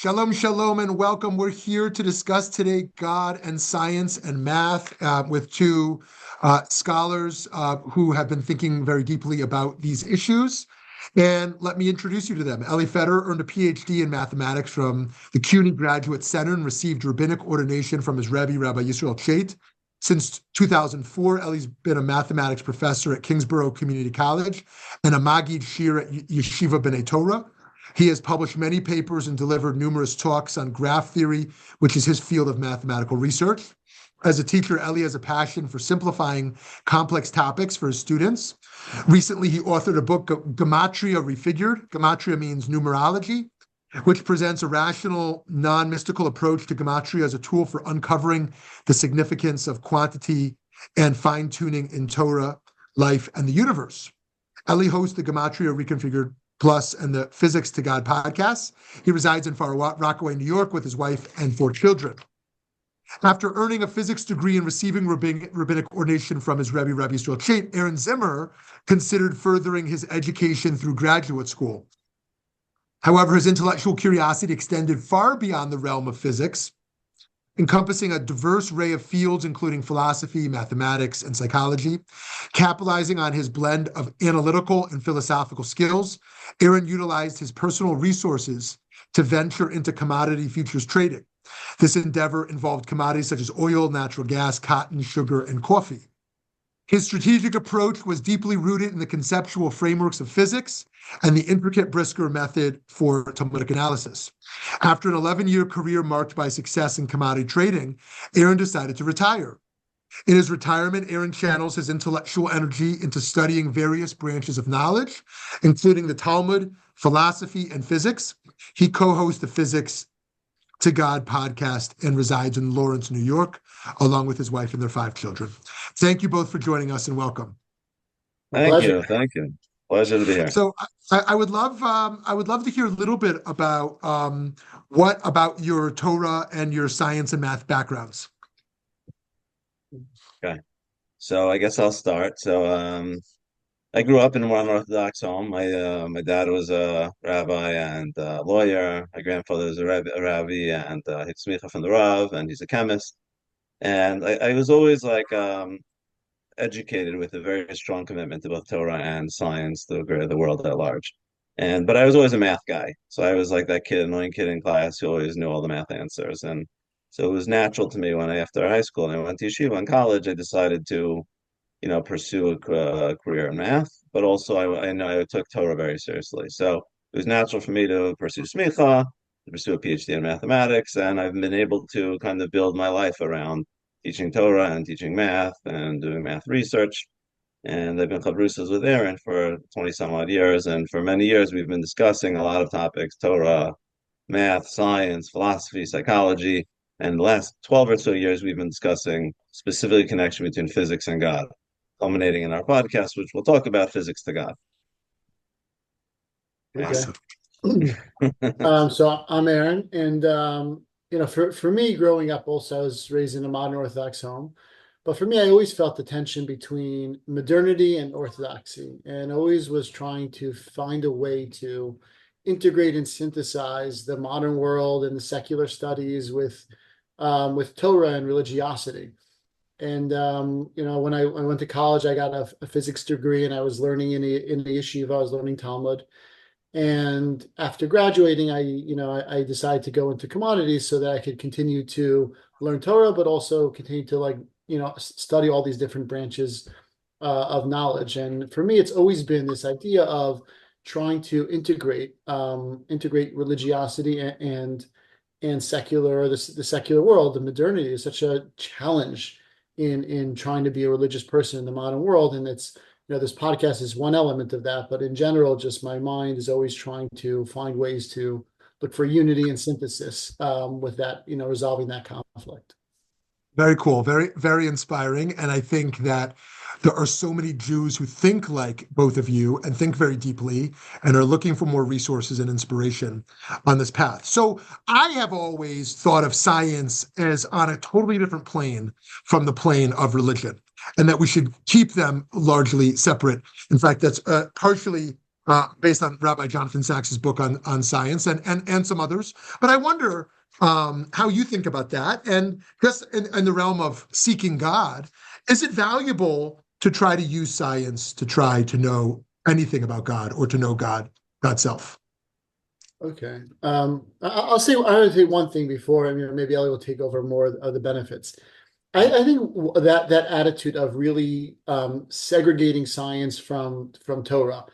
Shalom, shalom, and welcome. We're here to discuss today God and science and math with two scholars who have been thinking very deeply about these issues. And let me introduce you to them. Elie Feder earned a PhD in mathematics from the CUNY Graduate Center and received rabbinic ordination from his rebbe, Rabbi Yisrael Chait. Since 2004, Elie's been a mathematics professor at Kingsborough Community College and a maggid shiur at Yeshiva Bnei Torah. He has published many papers and delivered numerous talks on graph theory, which is his field of mathematical research. As a teacher, Elie has a passion for simplifying complex topics for his students. Recently, he authored a book, Gematria Refigured. Gematria means numerology, which presents a rational, non-mystical approach to gematria as a tool for uncovering the significance of quantity and fine-tuning in Torah, life, and the universe. Elie hosts the Gematria Refigured Plus and the Physics to God podcasts. He resides in Far Rockaway, New York, with his wife and 4 children. After earning a physics degree and receiving rabbinic ordination from his rebbe, Rabbi Yisrael Chait, Zimmer considered furthering his education through graduate school. However, his intellectual curiosity extended far beyond the realm of physics, encompassing a diverse array of fields, including philosophy, mathematics, and psychology. Capitalizing on his blend of analytical and philosophical skills, Aaron utilized his personal resources to venture into commodity futures trading. This endeavor involved commodities such as oil, natural gas, cotton, sugar, and coffee. His strategic approach was deeply rooted in the conceptual frameworks of physics and the intricate Brisker method for Talmudic analysis. After an 11-year career marked by success in commodity trading, Aaron decided to retire. In his retirement, Aaron channels his intellectual energy into studying various branches of knowledge, including the Talmud, philosophy, and physics. He co-hosts the Physics to God podcast and resides in Lawrence, New York, along with his wife and their 5 children. Thank you both for joining us and welcome. Thank you. Pleasure to be here. So I would love to hear a little bit about what about your Torah and your science and math backgrounds. Okay, so I guess I'll start. So I grew up in a more Orthodox home. My dad was a rabbi and a lawyer. My grandfather was a rabbi and he's smicha from the Rav, and he's a chemist. And I was always like educated with a very strong commitment to both Torah and science, the world at large. But I was always a math guy. So I was like that annoying kid in class who always knew all the math answers. And so it was natural to me when after high school and I went to yeshiva in college, I decided to, pursue a career in math, but also I know I took Torah very seriously. So it was natural for me to pursue smicha, to pursue a PhD in mathematics, and I've been able to kind of build my life around teaching Torah and teaching math and doing math research. And I've been chavrusas with Aaron for 20 some odd years, and for many years we've been discussing a lot of topics: Torah, math, science, philosophy, psychology. And the last 12 or so years we've been discussing specifically connection between physics and God, culminating in our podcast, which we'll talk about Physics to God. Okay. So I'm Aaron, and for me, growing up, also I was raised in a modern Orthodox home, but for me, I always felt the tension between modernity and orthodoxy, and always was trying to find a way to integrate and synthesize the modern world and the secular studies with Torah and religiosity. And when I went to college, I got a physics degree, and I was learning in the yeshiva. I was learning Talmud, and after graduating, I decided to go into commodities so that I could continue to learn Torah, but also continue to study all these different branches of knowledge. And for me, it's always been this idea of trying to integrate religiosity and secular, the secular world. The modernity is such a challenge in trying to be a religious person in the modern world. And it's, this podcast is one element of that, but in general, just my mind is always trying to find ways to look for unity and synthesis with that, resolving that conflict. Very cool. Very, very inspiring. And I think that there are so many Jews who think like both of you and think very deeply and are looking for more resources and inspiration on this path. So I have always thought of science as on a totally different plane from the plane of religion, and that we should keep them largely separate. In fact, that's partially based on Rabbi Jonathan Sacks's book on science and some others. But I wonder how you think about that. And just in the realm of seeking God, is it valuable to try to use science to try to know anything about God or to know God's self? Okay. I'll say one thing before, and maybe Elie will take over more of the benefits. I think that attitude of really segregating science from Torah,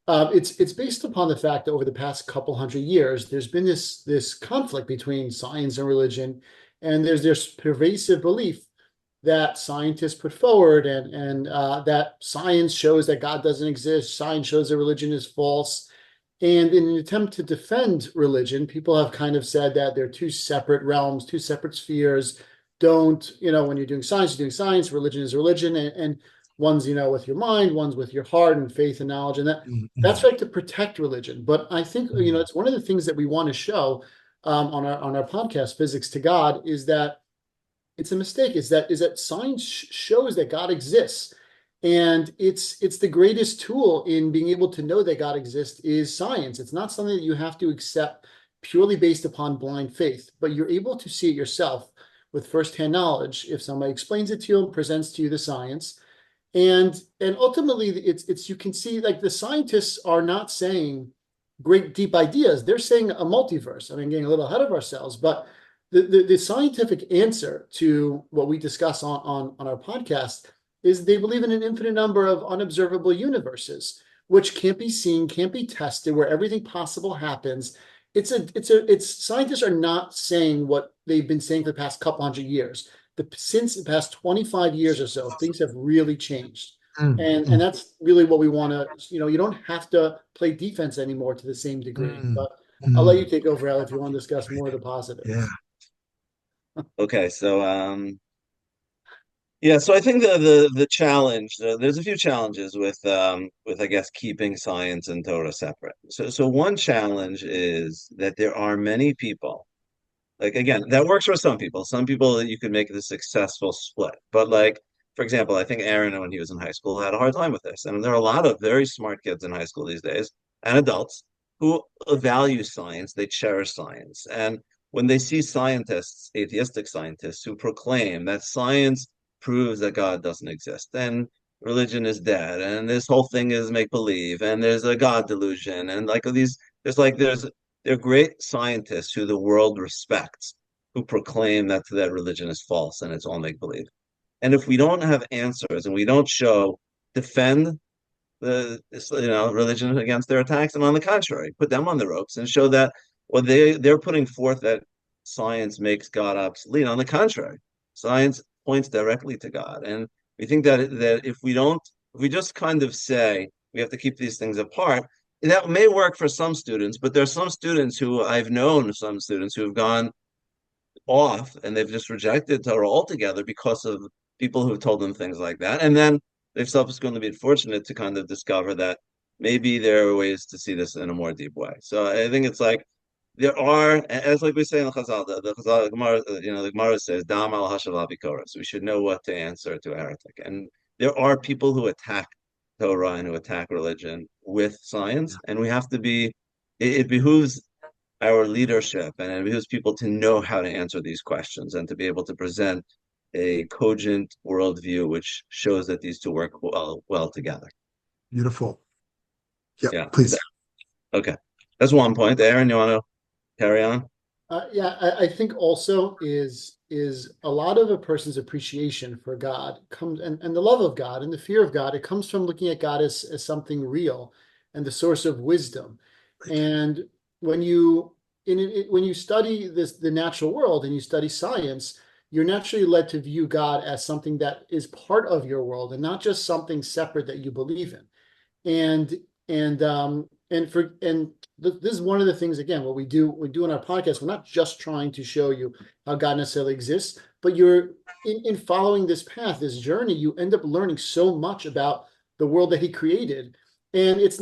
it's based upon the fact that over the past couple hundred years, there's been this conflict between science and religion, and there's this pervasive belief that scientists put forward, and that science shows that God doesn't exist, science shows that religion is false. And in an attempt to defend religion, people have kind of said that they're two separate realms, two separate spheres. Don't, when you're doing science, religion is religion, and one's, with your mind, one's with your heart and faith and knowledge. And that's right, to protect religion. But I think, it's one of the things that we want to show on our podcast, Physics to God, is that it's a mistake, is that science shows that God exists. And it's the greatest tool in being able to know that God exists is science. It's not something that you have to accept purely based upon blind faith, but you're able to see it yourself with firsthand knowledge if somebody explains it to you and presents to you the science. And ultimately, it's you can see, like, the scientists are not saying great deep ideas. They're saying a multiverse. I mean, getting a little ahead of ourselves, but the scientific answer to what we discuss on our podcast is they believe in an infinite number of unobservable universes, which can't be seen, can't be tested, where everything possible happens. It's scientists are not saying what they've been saying for the past couple hundred years. Since the past 25 years or so, things have really changed. And that's really what we want to, you don't have to play defense anymore to the same degree. But I'll let you take over, Elie, if you want to discuss more of the positives. Yeah. Okay, so yeah, so I think the challenge, there's a few challenges with I guess keeping science and Torah separate. So one challenge is that there are many people, like, again, that works for some people. Some people you could make the successful split. But, like, for example, I think Aaron, when he was in high school, had a hard time with this. And there are a lot of very smart kids in high school these days, and adults, who value science, they cherish science. And when they see scientists, atheistic scientists, who proclaim that science proves that God doesn't exist, and religion is dead, and this whole thing is make believe, and there's a God delusion, and like these, they're great scientists who the world respects, who proclaim that religion is false and it's all make believe. And if we don't have answers and we don't defend the religion against their attacks, and on the contrary, put them on the ropes and show that they're putting forth that science makes God obsolete. On the contrary, science points directly to God. And we think that if we just kind of say we have to keep these things apart, that may work for some students, but there's some students who I've known, some students who have gone off and they've just rejected Torah altogether because of people who've told them things like that. And then they've subsequently been fortunate to kind of discover that maybe there are ways to see this in a more deep way. So I think it's like, there are, as like we say in the Chazal, the Gemara, the Gemara says, "Dam al hashav bikoros." So we should know what to answer to a heretic. And there are people who attack Torah and who attack religion with science, and we have to be. It behooves our leadership, and it behooves people to know how to answer these questions and to be able to present a cogent worldview which shows that these two work well together. Beautiful. Yeah, please. Okay, that's one point. Aaron, you want to carry on? I think also is a lot of a person's appreciation for God comes, and the love of God and the fear of God. It comes from looking at God as something real and the source of wisdom. And when you study the natural world and you study science, you're naturally led to view God as something that is part of your world and not just something separate that you believe in. And this is one of the things, again, what we do in our podcast. We're not just trying to show you how God necessarily exists, but you're in following this path, this journey, you end up learning so much about the world that he created. And it's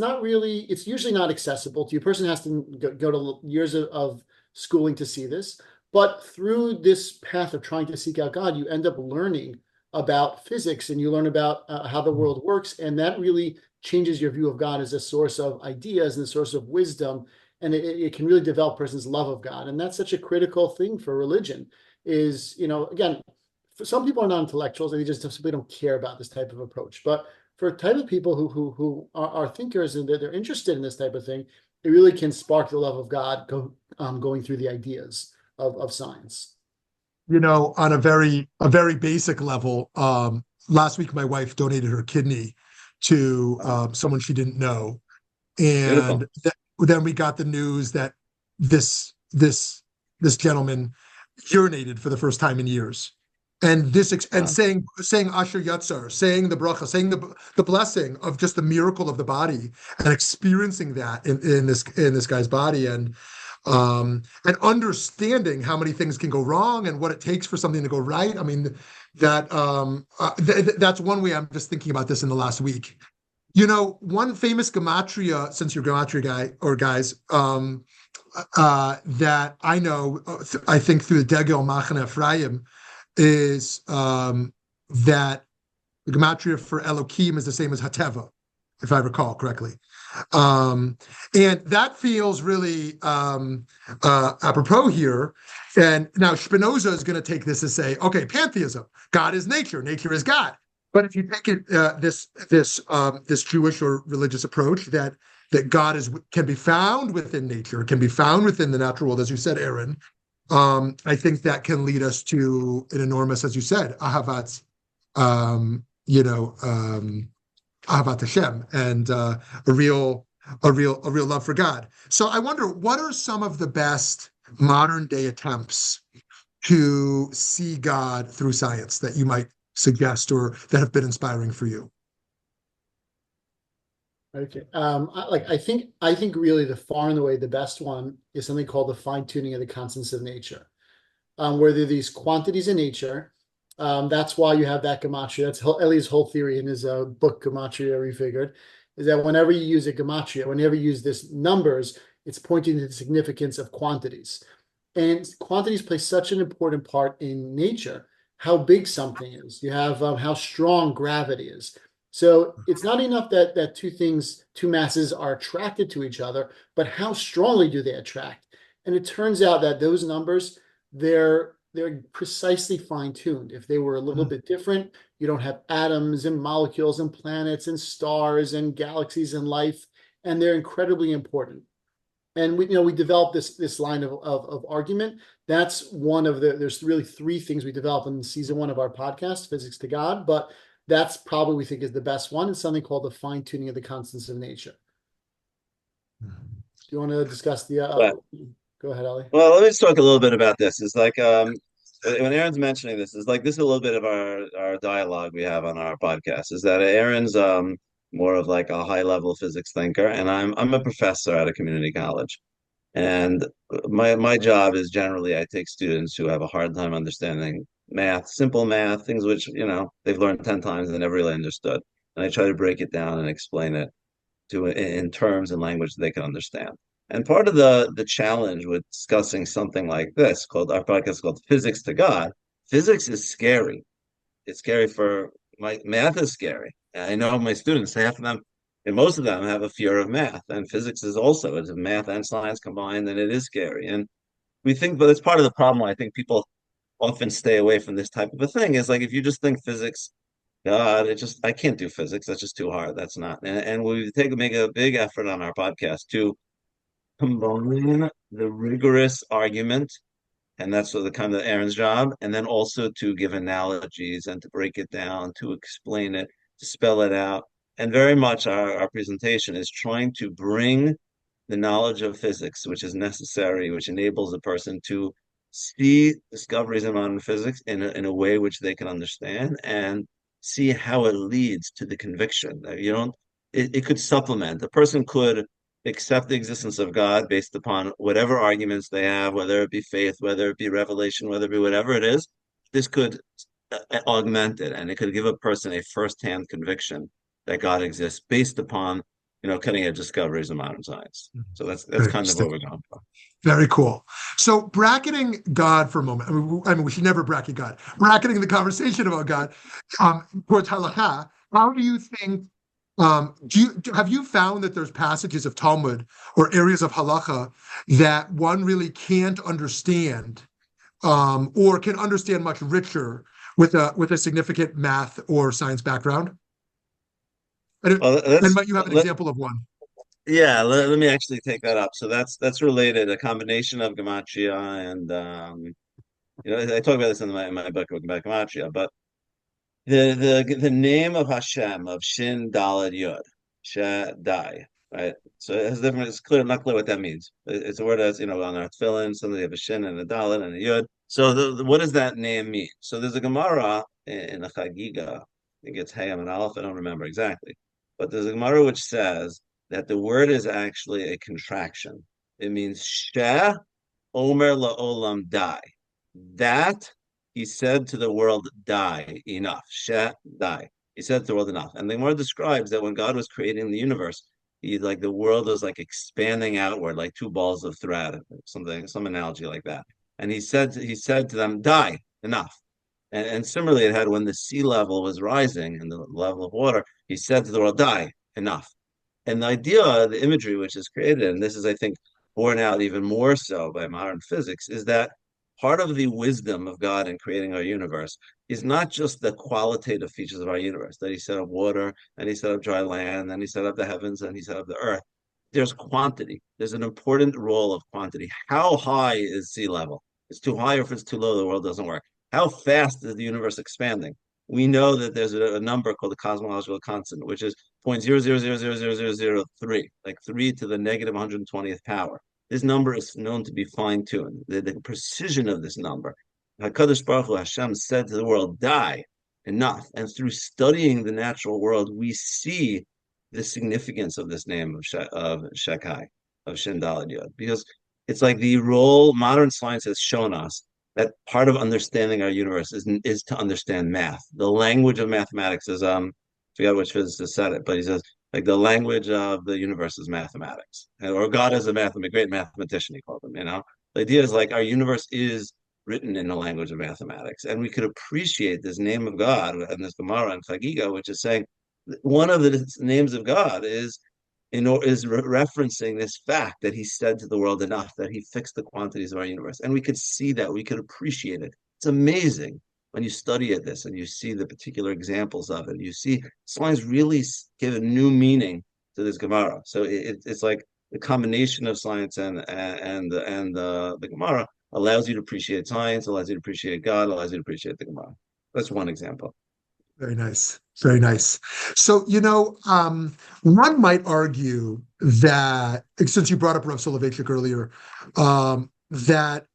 usually not accessible to you. A person has to go to years of schooling to see this. But through this path of trying to seek out God, you end up learning about physics and you learn about how the world works. And that really changes your view of God as a source of ideas and a source of wisdom. And it can really develop a person's love of God. And that's such a critical thing for religion is, again, for some people are non-intellectuals and they just simply don't care about this type of approach. But for a type of people who are thinkers and they're interested in this type of thing, it really can spark the love of God going through the ideas of science. On a very basic level, last week my wife donated her kidney to someone she didn't know, and then we got the news that this gentleman urinated for the first time in years, and saying Asher Yatzar, saying the bracha, saying the blessing of just the miracle of the body, and experiencing that in this guy's body, and understanding how many things can go wrong and what it takes for something to go right. I mean, that's one way I'm just thinking about this in the last week. One famous gematria, since you're a gematria guy or guys, that I know, I think through the Degel Machane Ephraim, is that the gematria for Elohim is the same as Hateva, if I recall correctly. And that feels really apropos here. And now Spinoza is going to take this and say, okay, pantheism, God is nature, nature is God. But if you take it this Jewish or religious approach that God can be found within nature, can be found within the natural world, as you said, Aaron, I think that can lead us to an enormous, as you said, ahavat, ahavat Hashem, and a real love for God. So I wonder, what are some of the best modern day attempts to see God through science that you might suggest or that have been inspiring for you? Okay. I think really the far and away the best one is something called the fine-tuning of the constants of nature, where there are these quantities in nature. That's why you have that gematria. That's Elie's whole theory in his book, Gematria Refigured, is that whenever you use a gematria, whenever you use this numbers, it's pointing to the significance of quantities. And quantities play such an important part in nature, how big something is. You have how strong gravity is. So it's not enough that two masses are attracted to each other, but how strongly do they attract? And it turns out that those numbers, they're precisely fine-tuned. If they were a little bit different, you don't have atoms and molecules and planets and stars and galaxies and life, and they're incredibly important. And we developed this line of argument. That's one of there's really three things we developed in season 1 of our podcast, Physics to God, but that's probably we think is the best one. It's something called the fine-tuning of the constants of nature. Do you want to discuss the go ahead, Elie. Well, let me just talk a little bit about this. It's like when Aaron's mentioning this, it's like this is a little bit of our dialogue we have on our podcast. Is that Aaron's more of like a high level physics thinker, and I'm a professor at a community college, and my job is generally I take students who have a hard time understanding math, simple math, things which they've learned 10 times and they never really understood, and I try to break it down and explain it in terms and language that they can understand. And part of the challenge with discussing something like this, called our podcast called Physics to God, physics is scary. It's scary for math is scary. I know my students, half of them, and most of them have a fear of math. And physics is also, it's math and science combined, and it is scary. And we think, but it's part of the problem. I think people often stay away from this type of a thing. Is like if you just think physics, God, I can't do physics. That's just too hard. That's not. And we make a big effort on our podcast to combine the rigorous argument, and that's the kind of Aaron's job, and then also to give analogies and to break it down, to explain it, to spell it out. And very much our presentation is trying to bring the knowledge of physics, which is necessary, which enables a person to see discoveries in modern physics in a way which they can understand and see how it leads to the conviction. It could supplement. A person could accept the existence of God based upon whatever arguments they have, whether it be faith, whether it be revelation, whether it be whatever it is. This could augment it, and it could give a person a first-hand conviction that God exists based upon cutting-edge discoveries in modern science. So that's kind of what we're going for. Very cool. So bracketing God for a moment. I mean, we should never bracket God. Bracketing the conversation about God towards halakha. How do you think Have you found that there's passages of Talmud or areas of halacha that one really can't understand, or can understand much richer with a significant math or science background? Well, And might you have an example of one? yeah, let me actually take that up. So that's related, a combination of Gematria and I talk about this in my book about Gematria, but the name of Hashem, of Shin Daled Yud, Shaddai, right? So it has different. It's not clear what that means. It's a word that's on our tefillin. Something have a Shin and a Daled and a Yud. So what does that name mean? So there's a Gemara in the Chagiga. I think it's Hayam and Aleph. I don't remember exactly, but there's a Gemara which says that the word is actually a contraction. It means Sheh Omer LaOlam Dai. That he said to the world, die, enough. She, die. He said to the world, enough. And the Gemara describes that when God was creating the universe, the world was like expanding outward, like two balls of thread, some analogy like that. And he said to them, die, enough. And similarly, it had when the sea level was rising and the level of water, he said to the world, die, enough. And the idea, the imagery which is created, and this is, I think, borne out even more so by modern physics, is that part of the wisdom of God in creating our universe is not just the qualitative features of our universe, that he set up water, and he set up dry land, and he set up the heavens, and he set up the earth. There's quantity. There's an important role of quantity. How high is sea level? If it's too high, or if it's too low, the world doesn't work. How fast is the universe expanding? We know that there's a number called the cosmological constant, which is 0.00000003, like 3 to the negative 120th power. This number is known to be fine-tuned. The precision of this number. HaKadosh Baruch Hu, Hashem, said to the world, die, enough. And through studying the natural world, we see the significance of this name of Shekai, of Shin Daled Yod, because it's like the role modern science has shown us that part of understanding our universe is to understand math. The language of mathematics is I forgot which physicist said it, but he says like the language of the universe is mathematics, or God is a great mathematician. He called him. The idea is like our universe is written in the language of mathematics, and we could appreciate this name of God and this Gemara and Chagiga, which is saying one of the names of God is referencing this fact that he said to the world enough, that he fixed the quantities of our universe. And we could see that, we could appreciate it. It's amazing when you study this and you see the particular examples of it. You see science really give a new meaning to this Gemara. So it's like the combination of science and the Gemara allows you to appreciate science, allows you to appreciate God, allows you to appreciate the Gemara. That's one example. Very nice. Very nice. So, one might argue that, since you brought up Rav Soloveitchik earlier, that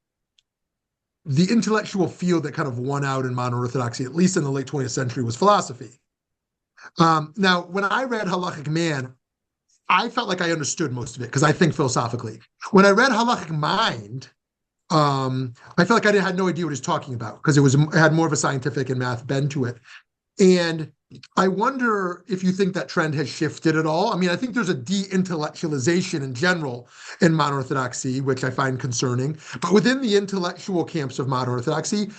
the intellectual field that kind of won out in modern Orthodoxy, at least in the late 20th century, was philosophy. Now, when I read Halachic Man, I felt like I understood most of it because I think philosophically. When I read Halachic Mind, I felt like I had no idea what he was talking about because it had more of a scientific and math bend to it. And I wonder if you think that trend has shifted at all. I mean, I think there's a de-intellectualization in general in modern Orthodoxy, which I find concerning. But within the intellectual camps of modern Orthodoxy,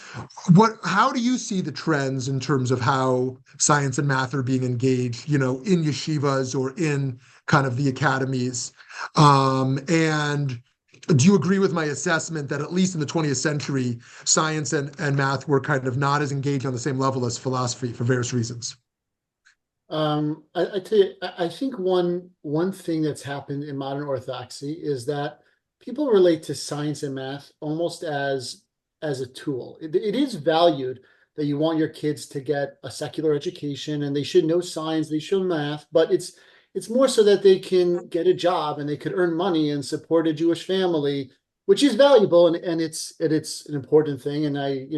how do you see the trends in terms of how science and math are being engaged, in yeshivas or in kind of the academies? And do you agree with my assessment that at least in the 20th century, science and math were kind of not as engaged on the same level as philosophy for various reasons? I tell you, I think one thing that's happened in modern Orthodoxy is that people relate to science and math almost as a tool. It is valued that you want your kids to get a secular education and they should know science, they should know math, but it's more so that they can get a job and they could earn money and support a Jewish family, which is valuable and it's an important thing. And I'm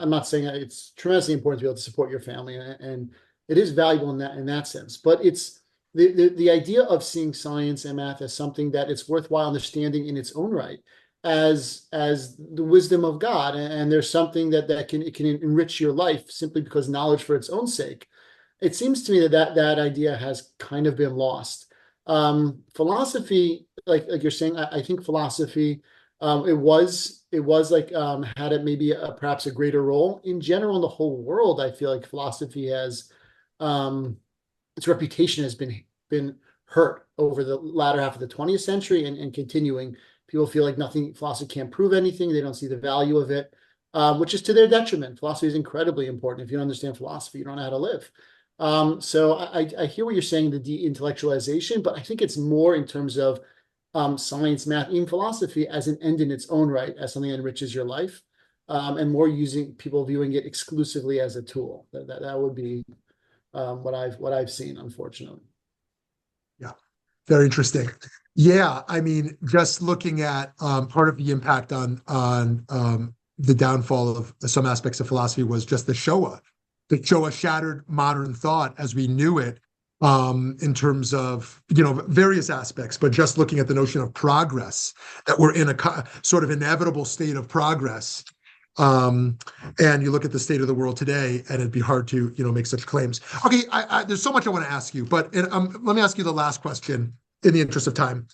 not saying it's tremendously important to be able to support your family, and it is valuable in that sense. But it's the idea of seeing science and math as something that it's worthwhile understanding in its own right, as the wisdom of God, and there's something that can enrich your life simply because knowledge for its own sake. It seems to me that idea has kind of been lost. Philosophy, like you're saying, I think philosophy, it was like had maybe perhaps a greader role in general in the whole world. I feel like philosophy has its reputation has been hurt over the latter half of the 20th century and continuing. People feel like philosophy can't prove anything. They don't see the value of it, which is to their detriment. Philosophy is incredibly important. If you don't understand philosophy, you don't know how to live. So I hear what you're saying, the de-intellectualization, but I think it's more in terms of science, math, even philosophy as an end in its own right, as something that enriches your life, and more people viewing it exclusively as a tool. That would be what I've seen, unfortunately. Yeah, very interesting. Yeah, I mean, just looking at part of the impact on the downfall of some aspects of philosophy was just the Shoah. The Shoah shattered modern thought as we knew it, in terms of, various aspects, but just looking at the notion of progress, that we're in a sort of inevitable state of progress. And you look at the state of the world today, and it'd be hard to, make such claims. Okay, there's so much I want to ask you, but let me ask you the last question in the interest of time.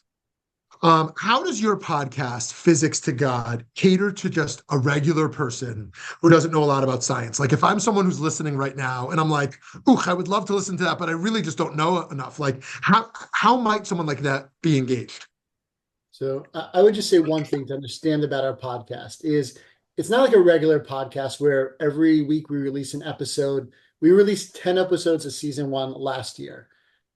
How does your podcast, Physics to God, cater to just a regular person who doesn't know a lot about science? Like if I'm someone who's listening right now and I'm like, ooh, I would love to listen to that, but I really just don't know enough. Like how might someone like that be engaged? So I would just say one thing to understand about our podcast is it's not like a regular podcast where every week we release an episode. We released 10 episodes of season 1 last year.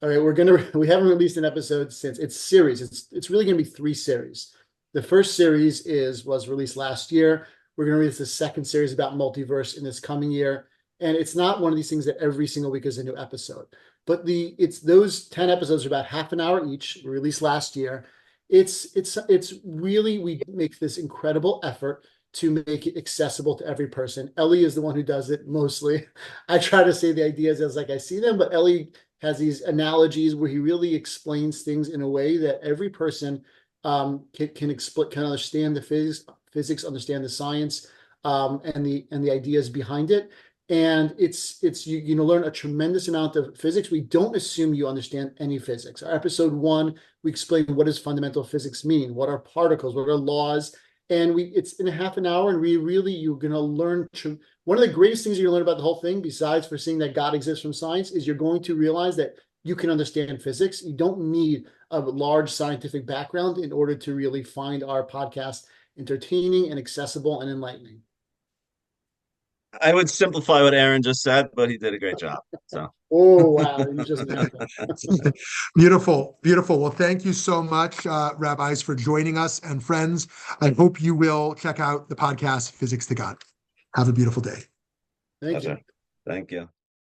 All right, we haven't released an episode since. It's series. It's really going to be 3 series. The first series was released last year. We're going to release the second series about multiverse in this coming year. And it's not one of these things that every single week is a new episode. But it's those 10 episodes are about half an hour each, released last year. It's really, we make this incredible effort to make it accessible to every person. Elie is the one who does it mostly. I try to say the ideas as like I see them, but Elie has these analogies where he really explains things in a way that every person can understand the physics, understand the science, and the ideas behind it. And it's you learn a tremendous amount of physics. We don't assume you understand any physics. Our episode 1, we explain what does fundamental physics mean, what are particles, what are laws, and it's in a half an hour, and you're going to learn. One of the greatest things you're going to learn about the whole thing, besides for seeing that God exists from science, is you're going to realize that you can understand physics. You don't need a large scientific background in order to really find our podcast entertaining and accessible and enlightening. I would simplify what Aaron just said, but he did a great job. So. Oh, wow. You just nailed it. Beautiful, beautiful. Well, thank you so much, rabbis, for joining us. And friends, I hope you will check out the podcast, Physics to God. Have a beautiful day. Thank you. Thank you.